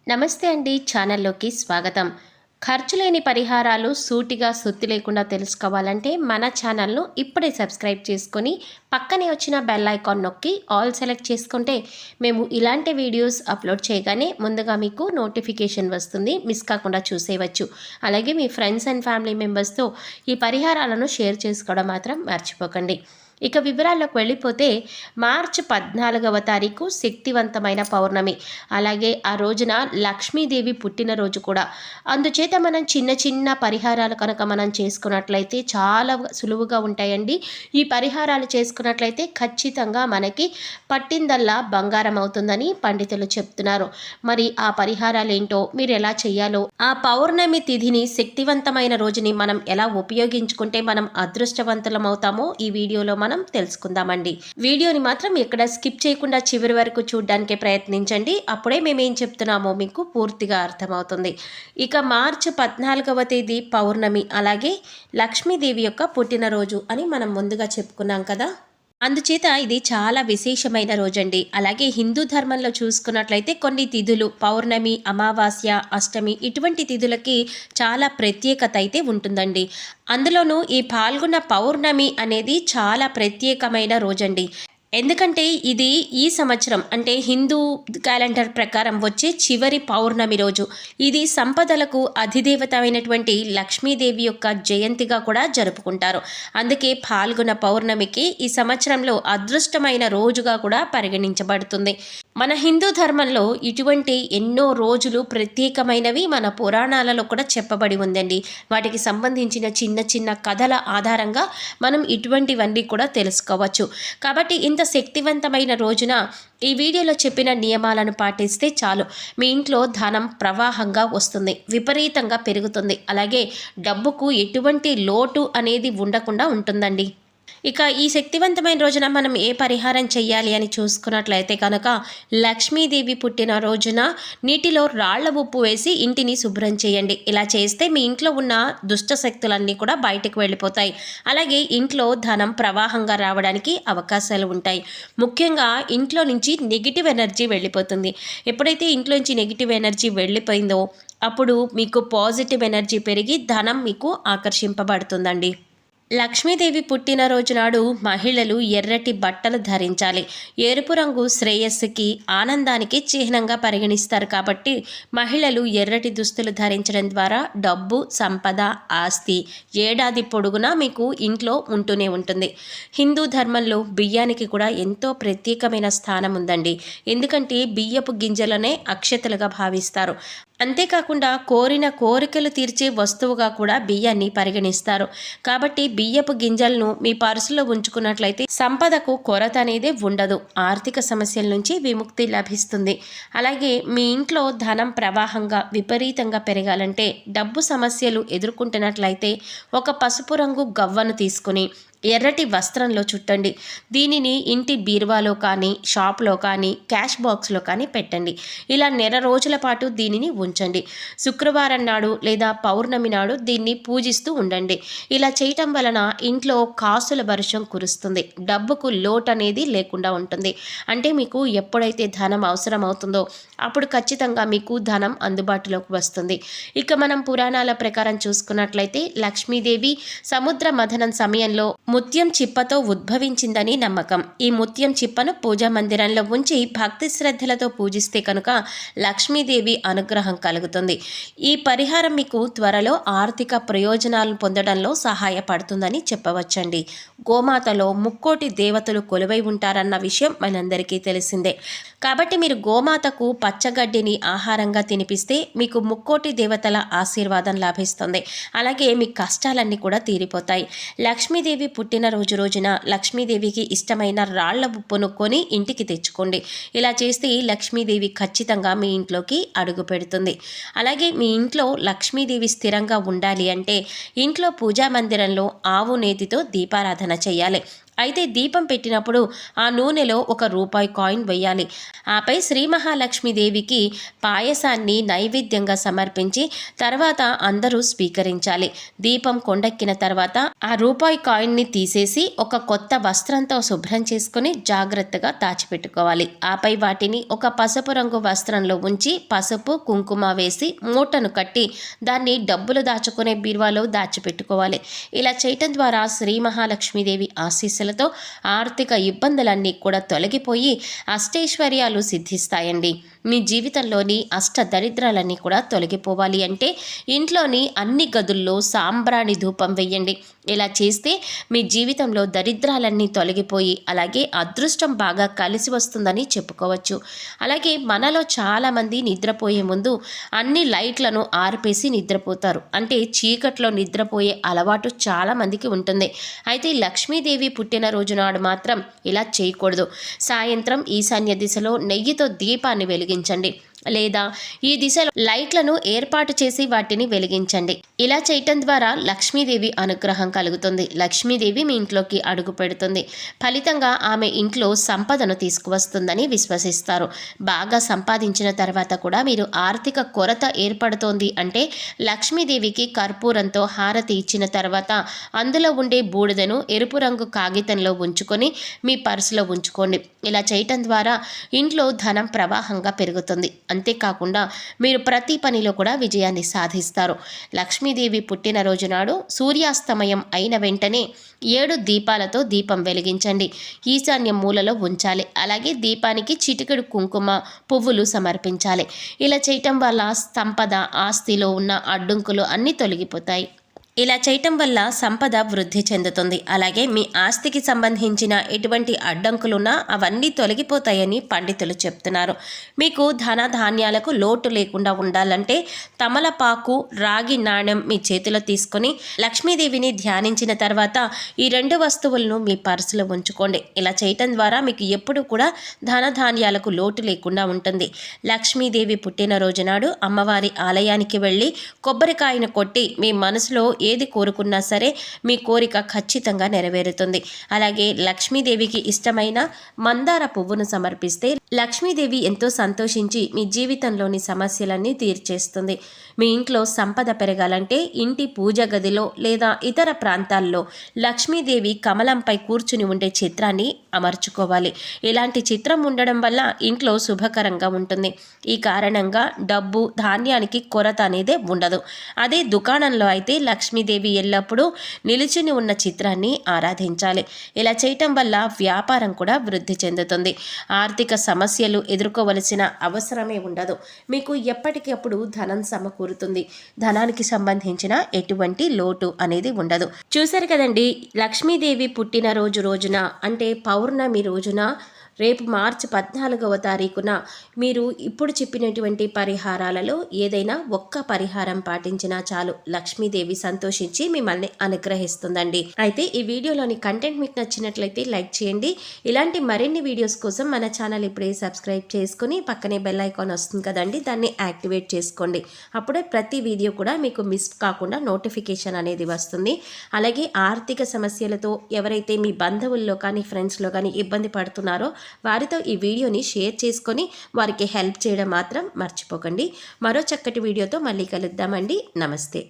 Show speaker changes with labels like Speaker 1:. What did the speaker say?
Speaker 1: నమస్తే అండి. ఛానల్లోకి స్వాగతం. ఖర్చు లేని పరిహారాలు సూటిగా సుత్తి లేకుండా తెలుసుకోవాలంటే మన ఛానల్ను ఇప్పుడే సబ్స్క్రైబ్ చేసుకొని పక్కనే వచ్చిన బెల్ ఐకాన్ నొక్కి ఆల్ సెలెక్ట్ చేసుకుంటే మేము ఇలాంటి వీడియోస్ అప్లోడ్ చేయగానే ముందుగా మీకు నోటిఫికేషన్ వస్తుంది. మిస్ కాకుండా చూసేయవచ్చు. అలాగే మీ ఫ్రెండ్స్ అండ్ ఫ్యామిలీ మెంబర్స్తో ఈ పరిహారాలను షేర్ చేసుకోవడం మాత్రం మర్చిపోకండి. ఇక వివరాల్లోకి వెళ్ళిపోతే మార్చి 14వ తారీఖు శక్తివంతమైన పౌర్ణమి. అలాగే ఆ రోజున లక్ష్మీదేవి పుట్టినరోజు కూడా. అందుచేత మనం చిన్న చిన్న పరిహారాలు కనుక మనం చేసుకున్నట్లయితే చాలా సులువుగా ఉంటాయండి. ఈ పరిహారాలు చేసుకున్నట్లయితే ఖచ్చితంగా మనకి పట్టిందల్లా బంగారం అవుతుందని పండితులు చెప్తున్నారు. మరి ఆ పరిహారాలు ఏంటో, మీరు ఎలా చేయాలో, ఆ పౌర్ణమి తిథిని శక్తివంతమైన రోజుని మనం ఎలా ఉపయోగించుకుంటే మనం అదృష్టవంతులం అవుతామో ఈ వీడియోలో మనం తెలుసుకుందామండి. వీడియోని మాత్రం ఎక్కడ స్కిప్ చేయకుండా చివరి వరకు చూడడానికి ప్రయత్నించండి. అప్పుడే మేమేం చెప్తున్నామో మీకు పూర్తిగా అర్థమవుతుంది. ఇక మార్చి 14వ తేదీ పౌర్ణమి, అలాగే లక్ష్మీదేవి యొక్క పుట్టినరోజు అని మనం ముందుగా చెప్పుకున్నాం కదా. అందుచేత ఇది చాలా విశేషమైన రోజండి. అలాగే హిందూ ధర్మంలో చూసుకున్నట్లయితే కొన్ని తిథులు పౌర్ణమి, అమావాస్య, అష్టమి ఇటువంటి తిథులకి చాలా ప్రత్యేకత అయితే ఉంటుందండి. అందులోనూ ఈ పాల్గొన్న పౌర్ణమి అనేది చాలా ప్రత్యేకమైన రోజండి. ఎందుకంటే ఇది ఈ సంవత్సరం అంటే హిందూ క్యాలెండర్ ప్రకారం వచ్చే చివరి పౌర్ణమి రోజు. ఇది సంపదలకు అధిదేవత అయినటువంటి లక్ష్మీదేవి యొక్క జయంతిగా కూడా జరుపుకుంటారు. అందుకే పాల్గొన పౌర్ణమికి ఈ సంవత్సరంలో అదృష్టమైన రోజుగా కూడా పరిగణించబడుతుంది. మన హిందూ ధర్మంలో ఇటువంటి ఎన్నో రోజులు ప్రత్యేకమైనవి మన పురాణాలలో కూడా చెప్పబడి ఉందండి. వాటికి సంబంధించిన చిన్న చిన్న కథల ఆధారంగా మనం ఇటువంటివన్నీ కూడా తెలుసుకోవచ్చు. కాబట్టి ఇంత శక్తివంతమైన రోజున ఈ వీడియోలో చెప్పిన నియమాలను పాటిస్తే చాలు, మీ ఇంట్లో ధనం ప్రవాహంగా వస్తుంది, విపరీతంగా పెరుగుతుంది. అలాగే డబ్బుకు ఎటువంటి లోటు అనేది ఉండకుండా ఉంటుందండి. ఇక ఈ శక్తివంతమైన రోజున మనం ఏ పరిహారం చెయ్యాలి అని చూసుకున్నట్లయితే కనుక లక్ష్మీదేవి పుట్టిన రోజున నీటిలో రాళ్ల ఉప్పు వేసి ఇంటిని శుభ్రం చేయండి. ఇలా చేస్తే మీ ఇంట్లో ఉన్న దుష్ట శక్తులన్నీ కూడా బయటకు వెళ్ళిపోతాయి. అలాగే ఇంట్లో ధనం ప్రవాహంగా రావడానికి అవకాశాలు ఉంటాయి. ముఖ్యంగా ఇంట్లో నుంచి నెగిటివ్ ఎనర్జీ వెళ్ళిపోతుంది. ఎప్పుడైతే ఇంట్లో నుంచి నెగిటివ్ ఎనర్జీ వెళ్ళిపోయిందో అప్పుడు మీకు పాజిటివ్ ఎనర్జీ పెరిగి ధనం మీకు ఆకర్షింపబడుతుందండి. లక్ష్మీదేవి పుట్టినరోజు నాడు మహిళలు ఎర్రటి బట్టలు ధరించాలి. ఎరుపు రంగు శ్రేయస్సుకి, ఆనందానికి చిహ్నంగా పరిగణిస్తారు. కాబట్టి మహిళలు ఎర్రటి దుస్తులు ధరించడం ద్వారా డబ్బు, సంపద, ఆస్తి ఏడాది పొడుగునా మీకు ఇంట్లో ఉంటూనే ఉంటుంది. హిందూ ధర్మంలో బియ్యానికి కూడా ఎంతో ప్రత్యేకమైన స్థానం ఉందండి. ఎందుకంటే బియ్యపు గింజలనే అక్షతలుగా భావిస్తారు. అంతేకాకుండా కోరిన కోరికలు తీర్చే వస్తువుగా కూడా బియ్యాన్ని పరిగణిస్తారు. కాబట్టి బియ్యపు గింజలను మీ పర్సులో ఉంచుకున్నట్లయితే సంపదకు కొరత అనేది ఉండదు. ఆర్థిక సమస్యల నుంచి విముక్తి లభిస్తుంది. అలాగే మీ ఇంట్లో ధనం ప్రవాహంగా విపరీతంగా పెరగాలంటే, డబ్బు సమస్యలు ఎదుర్కొంటున్నట్లయితే ఒక పసుపు రంగు గవ్వను తీసుకుని ఎర్రటి వస్త్రంలో చుట్టండి. దీనిని ఇంటి బీరువాలో కానీ, షాప్లో కానీ, క్యాష్ బాక్స్లో కానీ పెట్టండి. ఇలా నెల రోజుల పాటు దీనిని ఉంచండి. శుక్రవారం నాడు లేదా పౌర్ణమి నాడు దీన్ని పూజిస్తూ ఉండండి. ఇలా చేయటం వలన ఇంట్లో కాసుల వర్షం కురుస్తుంది. డబ్బుకు లోటు అనేది లేకుండా ఉంటుంది. అంటే మీకు ఎప్పుడైతే ధనం అవసరం అవుతుందో అప్పుడు ఖచ్చితంగా మీకు ధనం అందుబాటులోకి వస్తుంది. ఇక మనం పురాణాల ప్రకారం చూసుకున్నట్లయితే లక్ష్మీదేవి సముద్ర మథనం సమయంలో ముత్యం చిప్పతో ఉద్భవించిందని నమ్మకం. ఈ ముత్యం చిప్పను పూజా మందిరంలో ఉంచి భక్తి శ్రద్ధలతో పూజిస్తే కనుక లక్ష్మీదేవి అనుగ్రహం కలుగుతుంది. ఈ పరిహారం మీకు త్వరలో ఆర్థిక ప్రయోజనాలను పొందడంలో సహాయపడుతుందని చెప్పవచ్చండి. గోమాతలో ముక్కోటి దేవతలు కొలువై ఉంటారన్న విషయం మనందరికీ తెలిసిందే. కాబట్టి మీరు గోమాతకు పచ్చగడ్డిని ఆహారంగా తినిపిస్తే మీకు ముక్కోటి దేవతల ఆశీర్వాదం లభిస్తుంది. అలాగే మీ కష్టాలన్నీ కూడా తీరిపోతాయి. లక్ష్మీదేవి పుట్టినరోజు రోజున లక్ష్మీదేవికి ఇష్టమైన రాళ్ల ఉప్పును కొని ఇంటికి తెచ్చుకోండి. ఇలా చేస్తే లక్ష్మీదేవి ఖచ్చితంగా మీ ఇంట్లోకి అడుగు పెడుతుంది. అలాగే మీ ఇంట్లో లక్ష్మీదేవి స్థిరంగా ఉండాలి అంటే ఇంట్లో పూజా మందిరంలో ఆవు నేతితో దీపారాధన చేయాలి. అయితే దీపం పెట్టినప్పుడు ఆ నూనెలో ₹1 కాయిన్ వేయాలి. ఆపై శ్రీ మహాలక్ష్మీదేవికి పాయసాన్ని నైవేద్యంగా సమర్పించి తర్వాత అందరూ స్వీకరించాలి. దీపం కొండెక్కిన తర్వాత ఆ ₹1 కాయిన్ని తీసేసి ఒక కొత్త వస్త్రంతో శుభ్రం చేసుకుని జాగ్రత్తగా దాచిపెట్టుకోవాలి. ఆపై వాటిని ఒక పసుపు రంగు వస్త్రంలో ఉంచి పసుపు కుంకుమ వేసి మూటను కట్టి దాన్ని డబ్బులు దాచుకునే బీరువాలో దాచిపెట్టుకోవాలి. ఇలా చేయటం ద్వారా శ్రీ మహాలక్ష్మీదేవి ఆశీస్సులతో ఆర్థిక ఇబ్బందులన్నీ కూడా తొలగిపోయి అష్టైశ్వర్యాలు సిద్ధిస్తాయండి. మీ జీవితంలోని అష్ట దరిద్రాలన్నీ కూడా తొలగిపోవాలి అంటే ఇంట్లోని అన్ని గదుల్లో సాంబ్రాణి ధూపం వేయండి. ఇలా చేస్తే మీ జీవితంలో దరిద్రాలన్నీ తొలగిపోయి అలాగే అదృష్టం బాగా కలిసి వస్తుందని చెప్పుకోవచ్చు. అలాగే మనలో చాలామంది నిద్రపోయే ముందు అన్ని లైట్లను ఆర్పేసి నిద్రపోతారు. అంటే చీకట్లో నిద్రపోయే అలవాటు చాలామందికి ఉంటుంది. అయితే లక్ష్మీదేవి పుట్టినరోజు నాడు మాత్రం ఇలా చేయకూడదు. సాయంత్రం ఈశాన్య దిశలో నెయ్యితో దీపాన్ని వెలిగించండి లేదా ఈ దిశలో లైట్లను ఏర్పాటు చేసి వాటిని వెలిగించండి. ఇలా చేయటం ద్వారా లక్ష్మీదేవి అనుగ్రహం కలుగుతుంది. లక్ష్మీదేవి మీ ఇంట్లోకి అడుగు పెడుతుంది. ఫలితంగా ఆమె ఇంట్లో సంపదను తీసుకువస్తుందని విశ్వసిస్తారు. బాగా సంపాదించిన తర్వాత కూడా మీరు ఆర్థిక కొరత ఏర్పడుతోంది అంటే లక్ష్మీదేవికి కర్పూరంతో హారతి ఇచ్చిన తర్వాత అందులో ఉండే బూడిదను ఎరుపు రంగు కాగితంలో ఉంచుకొని మీ పర్సులో ఉంచుకోండి. ఇలా చేయటం ద్వారా ఇంట్లో ధనం ప్రవాహంగా పెరుగుతుంది. అంతేకాకుండా మీరు ప్రతి పనిలో కూడా విజయాన్ని సాధిస్తారు. లక్ష్మీదేవి పుట్టినరోజు నాడు సూర్యాస్తమయం అయిన వెంటనే 7 దీపాలతో దీపం వెలిగించండి. ఈశాన్య మూలలో ఉంచాలి. అలాగే దీపానికి చిటికెడు కుంకుమ పువ్వులు సమర్పించాలి. ఇలా చేయటం వల్ల సంపద ఆస్తిలో ఉన్న అడ్డంకులు అన్నీ తొలగిపోతాయి. ఇలా చేయటం వల్ల సంపద వృద్ధి చెందుతుంది. అలాగే మీ ఆస్తికి సంబంధించిన ఎటువంటి అడ్డంకులున్నా అవన్నీ తొలగిపోతాయని పండితులు చెప్తున్నారు. మీకు ధన ధాన్యాలకు లోటు లేకుండా ఉండాలంటే తమలపాకు రాగి నాణెం మీ చేతిలో తీసుకొని లక్ష్మీదేవిని ధ్యానించిన తర్వాత ఈ 2 వస్తువులను మీ పర్సులో ఉంచుకోండి. ఇలా చేయటం ద్వారా మీకు ఎప్పుడు కూడా ధన ధాన్యాలకు లోటు లేకుండా ఉంటుంది. లక్ష్మీదేవి పుట్టినరోజు నాడు అమ్మవారి ఆలయానికి వెళ్ళి కొబ్బరికాయను కొట్టి మీ మనసులో ఏది కోరుకున్నా సరే మీ కోరిక ఖచ్చితంగా నెరవేరుతుంది. అలాగే లక్ష్మీదేవికి ఇష్టమైన మందార పువ్వును సమర్పిస్తే లక్ష్మీదేవి ఎంతో సంతోషించి మీ జీవితంలోని సమస్యలన్నీ తీర్చేస్తుంది. మీ ఇంట్లో సంపద పెరగాలంటే ఇంటి పూజ గదిలో లేదా ఇతర ప్రాంతాల్లో లక్ష్మీదేవి కమలంపై కూర్చుని ఉండే చిత్రాన్ని అమర్చుకోవాలి. ఇలాంటి చిత్రం ఉండడం వల్ల ఇంట్లో శుభకరంగా ఉంటుంది. ఈ కారణంగా డబ్బు ధాన్యానికి కొరత అనేది ఉండదు. అదే దుకాణంలో అయితే లక్ష్మీదేవి ఎల్లప్పుడూ నిలుచుని ఉన్న చిత్రాన్ని ఆరాధించాలి. ఇలా చేయటం వల్ల వ్యాపారం కూడా వృద్ధి చెందుతుంది. ఆర్థిక సమస్యలు ఎదుర్కోవలసిన అవసరమే ఉండదు. మీకు ఎప్పటికప్పుడు ధనం సమకూరుతుంది. ధనానికి సంబంధించిన ఎటువంటి లోటు అనేది ఉండదు. చూశారు కదండి, లక్ష్మీదేవి పుట్టినరోజు రోజున అంటే పౌర్ణమి రోజున రేపు మార్చి 14వ తారీఖున మీరు ఇప్పుడు చెప్పినటువంటి పరిహారాలలో ఏదైనా ఒక్క పరిహారం పాటించినా చాలు, లక్ష్మీదేవి సంతోషించి మిమ్మల్ని అనుగ్రహిస్తుందండి. అయితే ఈ వీడియోలోని కంటెంట్ మీకు నచ్చినట్లయితే లైక్ చేయండి. ఇలాంటి మరిన్ని వీడియోస్ కోసం మన ఛానల్ ఇప్పుడే సబ్స్క్రైబ్ చేసుకుని పక్కనే బెల్ ఐకాన్ వస్తుంది కదండి, దాన్ని యాక్టివేట్ చేసుకోండి. అప్పుడే ప్రతి వీడియో కూడా మీకు మిస్ కాకుండా నోటిఫికేషన్ అనేది వస్తుంది. అలాగే ఆర్థిక సమస్యలతో ఎవరైతే మీ బంధువుల్లో కానీ ఫ్రెండ్స్లో కానీ ఇబ్బంది పడుతున్నారో వారితో ఈ వీడియోని షేర్ చేసుకొని వారికి హెల్ప్ చేయడం మాత్రం మర్చిపోకండి. మరో చక్కటి వీడియోతో మళ్ళీ కలుద్దామండి. నమస్తే.